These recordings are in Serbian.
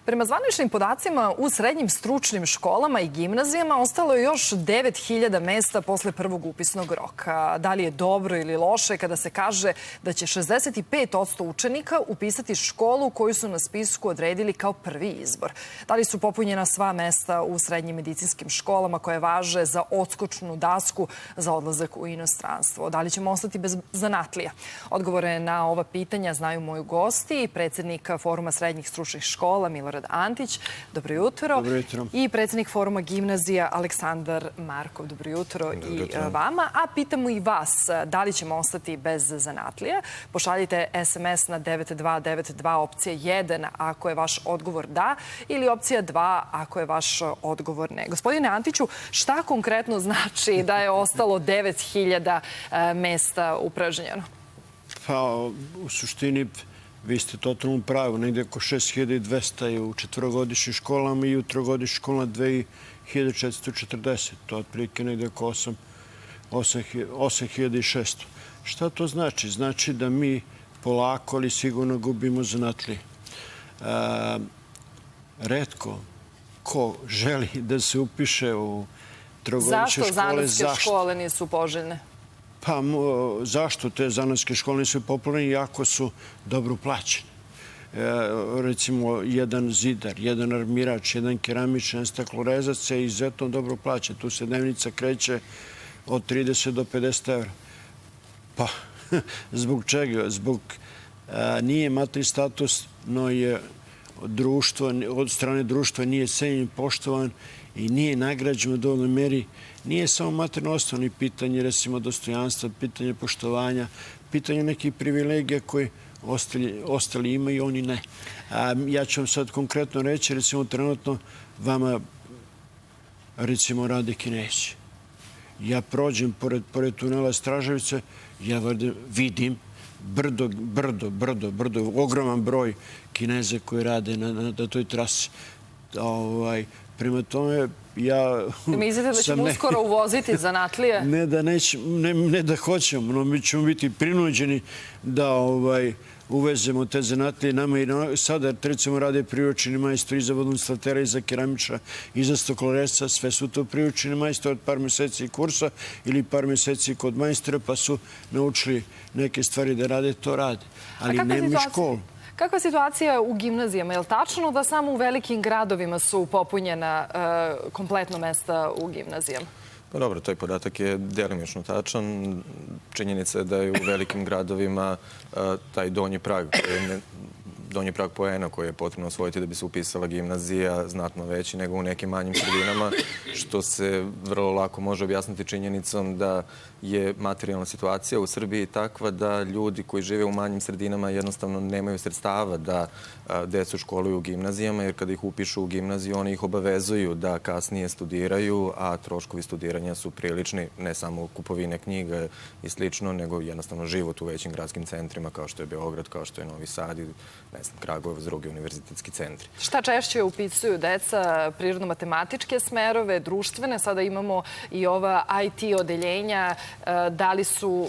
Prema zvaničnim podacima, u srednjim stručnim školama i gimnazijama ostalo je još 9.000 mesta posle prvog upisnog roka. Da li je dobro ili loše kada se kaže da će 65% učenika upisati školu koju su na spisku odredili kao prvi izbor? Da li su popunjena sva mesta u srednjim medicinskim školama koje važe za odskočnu dasku za odlazak u inostranstvo? Da li ćemo ostati bez zanatlija? Odgovore na ova pitanja znaju moji gosti i predsjednik Foruma srednjih stručnih škola Milorad Antić. Dobro jutro. Dobro jutro. I predsjednik Foruma gimnazija Aleksandar Markov. Dobro jutro i vama. A pitamo i vas, da li ćemo ostati bez zanatlija? Pošaljite SMS na 9292 opcija 1 ako je vaš odgovor da ili opcija 2 ako je vaš odgovor ne. Gospodine Antiću, šta konkretno znači da je ostalo 9.000 mesta upražnjeno? Pa, u suštini, vi ste totalno pravi. Negde oko 6.200 je u četvrogodišnjim školama i u trogodišnjim školama 2.440. To je otprilike negde oko 8.600. Šta to znači? Znači da mi polako, ali sigurno gubimo zanatlije. Retko ko želi da se upiše u trogodišnje škole. Zašto zanatske škole nisu poželjne? Pa zašto te zanatske škole nisu popularne, iako su dobro plaćene? Recimo, jedan zidar, jedan armirač, jedan keramičan staklorezac se izuzetno dobro plaća. Tu se dnevnica kreće od 30 do 50 evra. Pa, zbog čega? Zbog nije materijalni status, no je od strane društva nije cenjen, poštovan i nije nagrađen u dovoljnoj meri. Nije samo materijalno osnovno pitanje, recimo, dostojanstva, pitanje poštovanja, pitanje nekih privilegija koje ostali imaju, oni ne. Ja ću vam sad konkretno reći, recimo, trenutno vama, recimo, rade Kinezi. Ja prođem pored tunela Straževice, ja vidim brdo, ogroman broj Kineza koji rade na toj trasi. Prema tome, ja... Mislite da ćemo uskoro uvoziti zanatlije? Ne da hoćemo, no mi ćemo biti prinuđeni da uvezemo te zanatlije. Nama i sada, recimo, rade priučeni majstori za vodoinstalatera i za keramičara i za stokloresca. Sve su to priučeni majstori od par meseci kursa ili par meseci kod majstora, pa su naučili neke stvari da rade, to rade. Ali nema školu. Kakva je situacija u gimnazijama? Je li tačno da samo u velikim gradovima su popunjena kompletno mesta u gimnazijama? Pa dobro, taj podatak je delimično tačan. Činjenica je da je u velikim gradovima taj donji prag poena koji je potrebno osvojiti da bi se upisala gimnazija znatno veći nego u nekim manjim sredinama, što se vrlo lako može objasniti činjenicom da je materijalna situacija u Srbiji takva da ljudi koji žive u manjim sredinama jednostavno nemaju sredstava da decu školuju u gimnazijama, jer kada ih upišu u gimnaziju, oni ih obavezuju da kasnije studiraju, a troškovi studiranja su prilični, ne samo kupovine knjiga i slično, nego jednostavno život u većim gradskim centrima kao što je Beograd, kao što je Novi Sad i Kragujevac, drugi univerzitetski centri. Šta češće upisuju deca? Prirodno-matematičke smerove, društvene, sada imamo i ova IT odeljenja. Da li su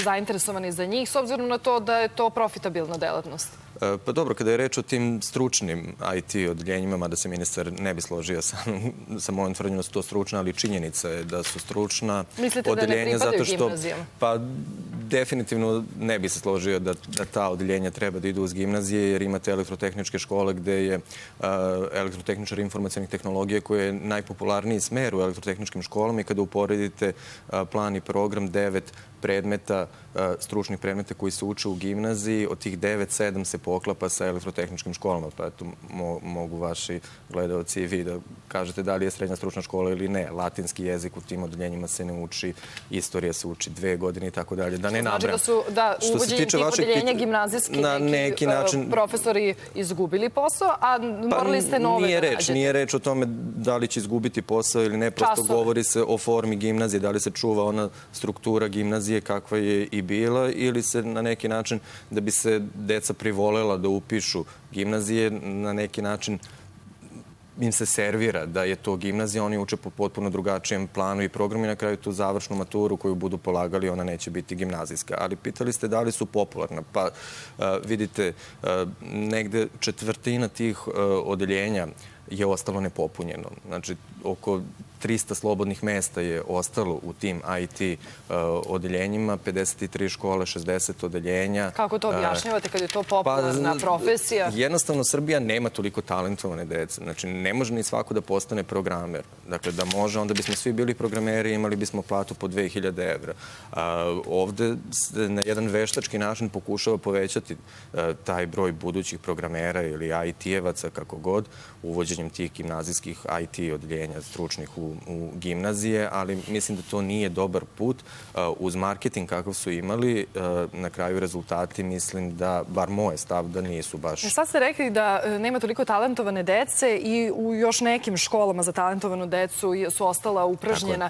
zainteresovani za njih, s obzirom na to da je to profitabilna delatnost? Pa dobro, kada je reč o tim stručnim IT odeljenjima, mada se ministar ne bi složio sa mojom tvrdnjom da su to stručna, ali činjenica je da su stručna odeljenja zato što... gimnazijama? Pa definitivno ne bi se složio da ta odeljenja treba da idu uz gimnazije, jer imate elektrotehničke škole gde je elektrotehničar informacionih tehnologija koji je najpopularniji smer u elektrotehničkim školama i kada uporedite plan i program 9 predmeta, stručnih predmeta koji se uče u gimnaziji, od tih 9, 7 se poklapa sa elektrotehničkim školama. Pa eto, mogu vaši gledalci i vi da kažete da li je srednja stručna škola ili ne. Latinski jezik u tim odeljenjima se ne uči, istorija se uči 2 godine i tako dalje. Da ne nabrajam. Znači da su uvođenjem tih odeljenja gimnazijski neki profesori izgubili posao, a morali ste nove da nađete. Nije reč o tome da li će izgubiti posao ili ne. Prosto govori se o formi gimnazije, da li se čuva ona struktura gimnazije kakva je i bila, ili se na neki način, da bi se deca privolela da upišu gimnazije, na neki način im se servira da je to gimnazija, oni uče po potpuno drugačijem planu i programu i na kraju tu završnu maturu koju budu polagali, ona neće biti gimnazijska. Ali pitali ste da li su popularna. Pa vidite, negde četvrtina tih odeljenja je ostalo nepopunjeno. Znači, oko 300 slobodnih mesta je ostalo u tim IT odeljenjima, 53 škole, 60 odeljenja. Kako to objašnjavate kad je to popularna profesija? Jednostavno, Srbija nema toliko talentovane dece. Znači, ne može ni svako da postane programer. Dakle, da može, onda bismo svi bili programeri i imali bismo platu po 2000 evra. Ovde se na jedan veštački način pokušava povećati taj broj budućih programera ili IT-evaca, kako god, uvođenjem tih gimnazijskih IT odeljenja stručnih u gimnazije, ali mislim da to nije dobar put. Uz marketing kakav su imali, na kraju rezultati mislim da, bar moj stav, da nisu baš... Sad ste rekli da nema toliko talentovane dece i u još nekim školama za talentovanu decu su ostala upražnjena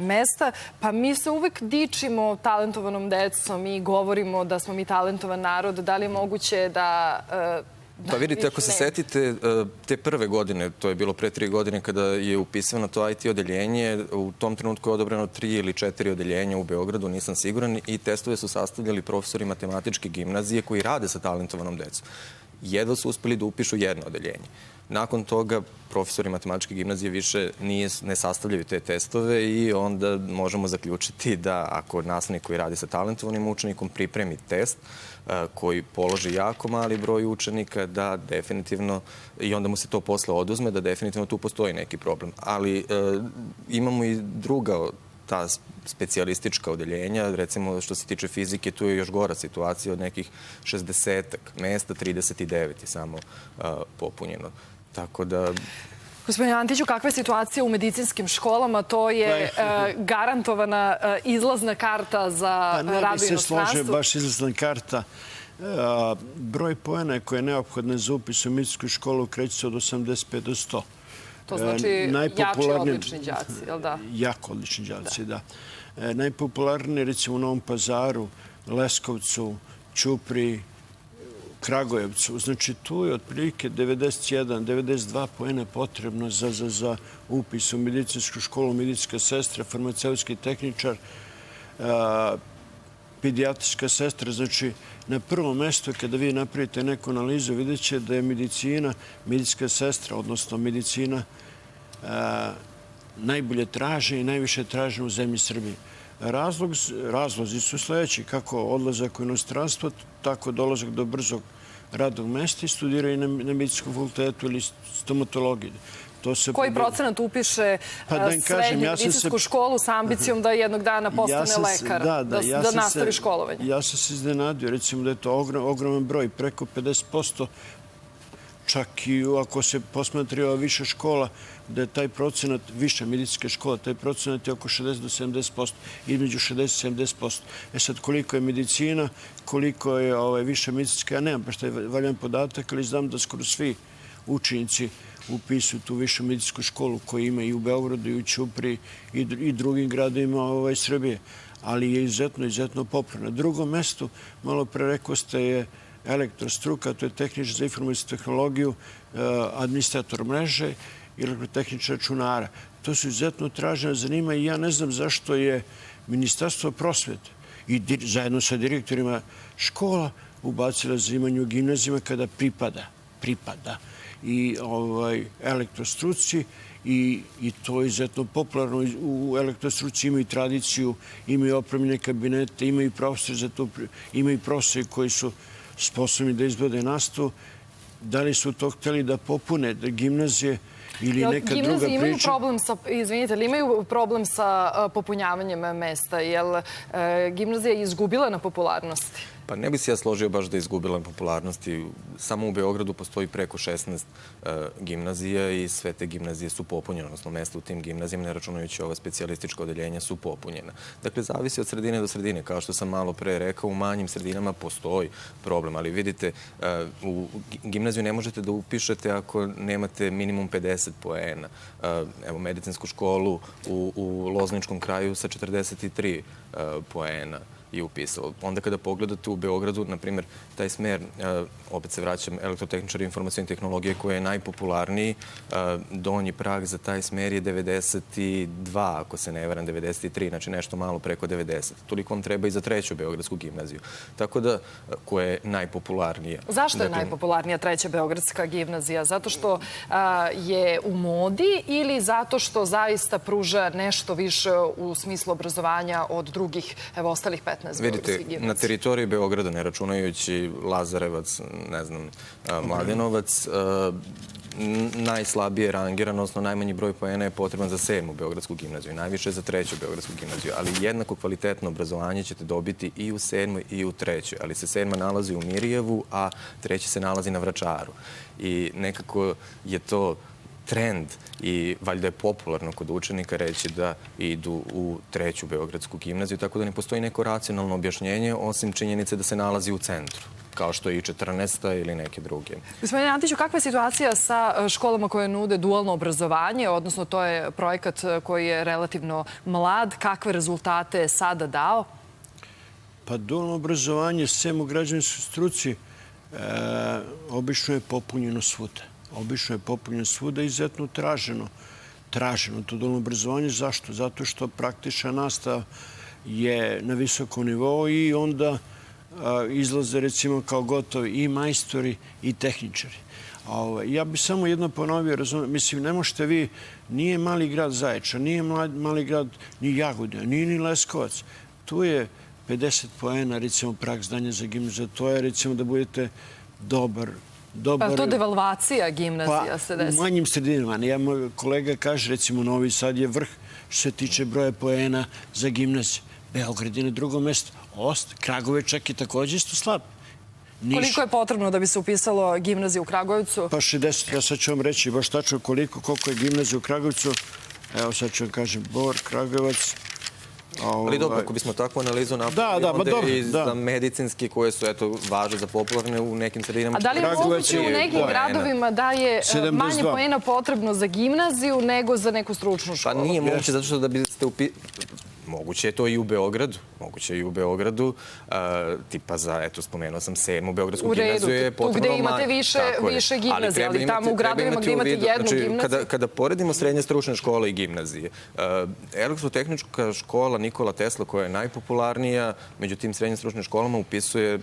mesta. Pa mi se uvek dičimo talentovanom decom i govorimo da smo mi talentovan narod. Da li je moguće da... Pa vidite, ako se setite te prve godine, to je bilo pre 3 godine kada je upisano to IT odeljenje, u tom trenutku je odobreno 3 ili 4 odeljenja u Beogradu, nisam siguran, i testove su sastavljali profesori matematičke gimnazije koji rade sa talentovanom decom. Jedva su uspeli da upišu jedno odeljenje. Nakon toga profesori matematičke gimnazije više ne sastavljaju te testove i onda možemo zaključiti da ako nastavnik koji radi sa talentovanim učenikom pripremi test koji položi jako mali broj učenika, da definitivno, i onda mu se to posle oduzme, da definitivno tu postoji neki problem. Ali imamo i druga ta specijalistička odeljenja, recimo što se tiče fizike, tu je još gora situacija, od nekih 60 mesta, 39 je samo popunjeno. Tako da... Gospodine Antiću, kakva je situacija u medicinskim školama? To je garantovana izlazna karta za rad u inostranstvu. Ne bi se složio baš izlazna karta. Broj poena koje je neophodno za upis u medicinsku školu kreće se od 85 do 100. To znači jači odlični đaci, jel da? Jako odlični đaci, da. Najpopularniji, recimo u Novom Pazaru, Leskovcu, Ćupriji, Kragujevcu. Znači, tu je otprilike 91-92 poena potrebno za upis u medicinsku školu, medicinska sestra, farmaceutski tehničar, pedijatrijska sestra. Znači, na prvom mestu, kada vi napravite neku analizu, vidjet će da je medicina, medicinska sestra, odnosno medicina, najbolje traže i najviše traže u zemlji Srbiji. Razlozi su sledeći, kako odlazak u inostranstvo, tako dolazak do brzog radnog mesta i studiraju na medicinskom fakultetu ili stomatologiji. Koji procenat upiše srednju medicinsku školu sa ambicijom da jednog dana postane lekar, da nastavi školovanje? Ja sam se iznenadio, recimo da je to ogroman broj, preko 50%, čak i ako se posmatri ova viša škola, da je taj procenat, viša medicinska škola, taj procenat je oko 60 do 70%, između 60 i 70%. Sad, koliko je medicina, koliko je viša medicinska, ja nemam baš taj valjan podatak, ali znam da skoro svi učenici upisuju tu višu medicinsku školu koju ima i u Beogradu, i u Ćupriji, i drugim gradovima Srbije. Ali je izuzetno popularna. Na drugom mestu, malo pre rekao ste, je elektrostruka, to je tehničar za informacijsku tehnologiju, administrator mreže i elektrotehničar računara. To su izuzetno tražena zanimanja i ja ne znam zašto je Ministarstvo prosvete i zajedno sa direktorima škola ubacila zanimanje u gimnazijama kada pripada i elektrostruci i to je izuzetno popularno. U elektrostruci imaju tradiciju, imaju opremljene kabinete, imaju profesori za to, imaju profesori koji su sposobni da izvode nastavu. Da li su to hteli da popune gimnazije ili neka druga priča? Gimnazije imaju problem sa, izvinite, ali imaju problem sa popunjavanjem mesta, jer gimnazija je izgubila na popularnosti? Pa ne bi se ja složio baš da je izgubila popularnosti. Samo u Beogradu postoji preko 16 gimnazija i sve te gimnazije su popunjene, odnosno mesta u tim gimnazijama, ne računajući ova specijalistička odeljenja, su popunjena. Dakle, zavisi od sredine do sredine. Kao što sam malo pre rekao, u manjim sredinama postoji problem, ali vidite, u gimnaziju ne možete da upišete ako nemate minimum 50 poena. Evo, medicinsku školu u Lozničkom kraju sa 43 poena i upisalo. Onda kada pogledate u Beogradu, na primjer, taj smer, opet se vraćam, elektrotehničar i informacijne tehnologije koji je najpopularniji, donji prag za taj smer je 92, ako se ne varam, 93, znači nešto malo preko 90. Toliko vam treba i za treću Beogradsku gimnaziju. Tako da, koja je najpopularnija. Zašto je najpopularnija treća Beogradska gimnazija? Zato što je u modi ili zato što zaista pruža nešto više u smislu obrazovanja od drugih, evo, ostalih 15 beogradskih gimnazija? Na teritoriji Beograda, ne računajući Lazarevac, ne znam, Mladenovac, najslabije rangiran, odnosno najmanji broj poena je potreban za 7. Beogradsku gimnaziju i najviše za 3. Beogradsku gimnaziju. Ali jednako kvalitetno obrazovanje ćete dobiti i u 7. i u 3. Ali se 7. nalazi u Mirjevu, a 3. se nalazi na Vračaru. I nekako je to trend i valjda je popularno kod učenika reći da idu u 3. Beogradsku gimnaziju, tako da ne postoji neko racionalno objašnjenje, osim činjenice da se nalazi u centru, kao što je i 14. ili neke druge. Gospodine Antiću, kakva je situacija sa školama koje nude dualno obrazovanje, odnosno to je projekat koji je relativno mlad. Kakve rezultate je sada dao? Pa dualno obrazovanje, sem u građevinskoj struci, obično je popunjeno svuda. Obično je popunjeno svuda i izuzetno traženo to dualno obrazovanje. Zašto? Zato što praktična nastava je na visokom nivou i onda izlaze recimo kao gotovi i majstori i tehničari. Ja bih samo jedno ponovio, mislim, ne možete vi, nije mali grad Zaječar, nije mali grad ni Jagodina, nije ni Leskovac. Tu je 50 poena, recimo, prag zdanja za gimnaziju. To je, recimo, da budete dobar. Pa to devalvacija gimnazija se desi? U manjim sredinama. Moj kolega kaže, recimo, Novi Sad je vrh što se tiče broja poena za gimnaziju. Beograd je na drugom mjestu. Kragujevac je također isto slab. Koliko je potrebno da bi se upisalo gimnaziju u Kragujevcu? Pa 60. Ja sad ću vam reći baš tačno koliko je gimnazija u Kragujevcu. Evo sad ću vam kažem Bor, Kragujevac. Ali dobro, ako bismo takvu analizu napravili, onda i za medicinski koje su važe za popularne u nekim sredinama. A da li je moguće u nekim gradovima da je manje poena potrebno za gimnaziju nego za neku stručnu školu? Pa nije moguće, zato što da biste moguće je to i u Beogradu. Moguće je i u Beogradu. Tipa za, eto, spomenuo sam 7. Beogradsku gimnaziju je potrebno manje. Tu gde imate više gimnazije, ali tamo u gradovima gde imate jednu gimnaziju. Kada poredimo srednje stručne škole i gimnazije, elektrotehnička škola Nikola Tesla, koja je najpopularnija, među tim srednjim stručnim školama upisuje,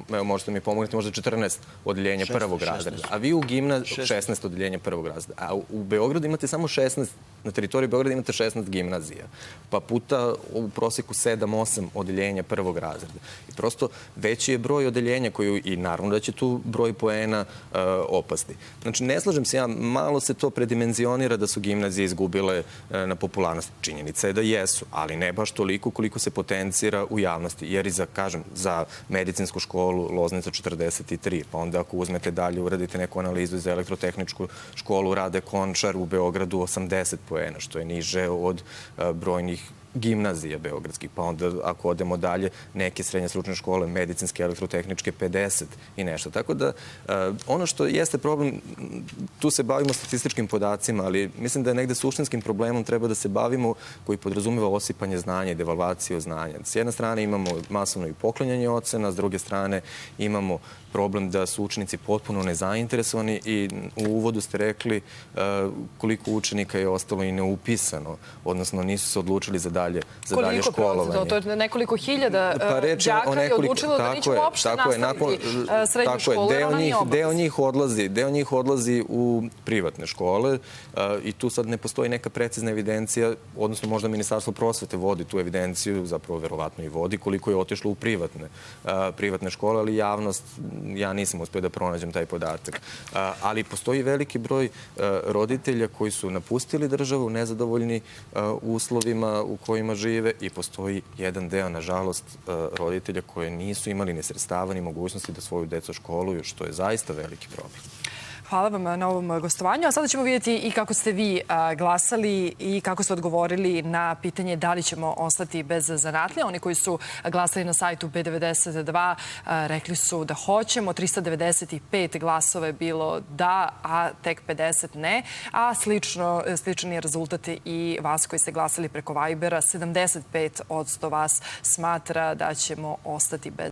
evo, možete mi pomogniti, možda 14 odeljenja prvog razreda. A vi u gimnaziji 16 odeljenja prvog razreda. A u Beogradu imate samo 16, na teritoriji Beograda imate 16 gimnazija. Pa puta u prosjeku 7-8 odeljenja prvog razreda. I prosto veći je broj odeljenja koji, i naravno da će tu broj poena opasti. Znači, ne slažem se ja, malo se to predimenzionira da su gimnazije izgubile na popularnosti. Činjenica je da jesu, ali ne baš toliko koliko se potencira u javnosti. Jer i za medicinsku školu Loznica 43, pa onda ako uzmete dalje, uradite neku analizu za elektrotehničku školu Rade Končar u Beogradu 80 poena, što je niže od brojnih gimnazija beogradskih, pa onda ako odemo dalje, neke srednje stručne škole, medicinske, elektrotehničke, 50 i nešto. Tako da, ono što jeste problem, tu se bavimo statističkim podacima, ali mislim da je negde suštinskim problemom treba da se bavimo koji podrazumeva osipanje znanja i devalvaciju znanja. S jedne strane imamo masovno i poklanjanje ocena, s druge strane imamo problem da su učenici potpuno nezainteresovani i u uvodu ste rekli koliko učenika je ostalo i neupisano, odnosno nisu se odlučili za dalje školovanje. Koliko procenta? To je nekoliko hiljada đaka je odlučilo da neće uopšte nastaviti srednju školu, jer ona nije obavezna. Deo njih odlazi u privatne škole i tu sad ne postoji neka precizna evidencija, odnosno možda Ministarstvo prosvete vodi tu evidenciju, zapravo verovatno i vodi, koliko je otišlo u privatne škole, ali javnost, ja nisam uspio da pronađem taj podatak. Ali postoji veliki broj roditelja koji su napustili državu, nezadovoljni uslovima u kojima žive i postoji jedan deo, nažalost, roditelja koji nisu imali ni sredstava ni mogućnosti da svoju decu školuju, što je zaista veliki problem. hvala vam na ovom gostovanju. A sada ćemo vidjeti i kako ste vi glasali i kako ste odgovorili na pitanje da li ćemo ostati bez zanatlija. Oni koji su glasali na sajtu B92 rekli su da hoćemo. 395 glasova je bilo da, a tek 50 ne. A sličan je rezultat i vas koji ste glasali preko Vibera. 75% vas smatra da ćemo ostati bez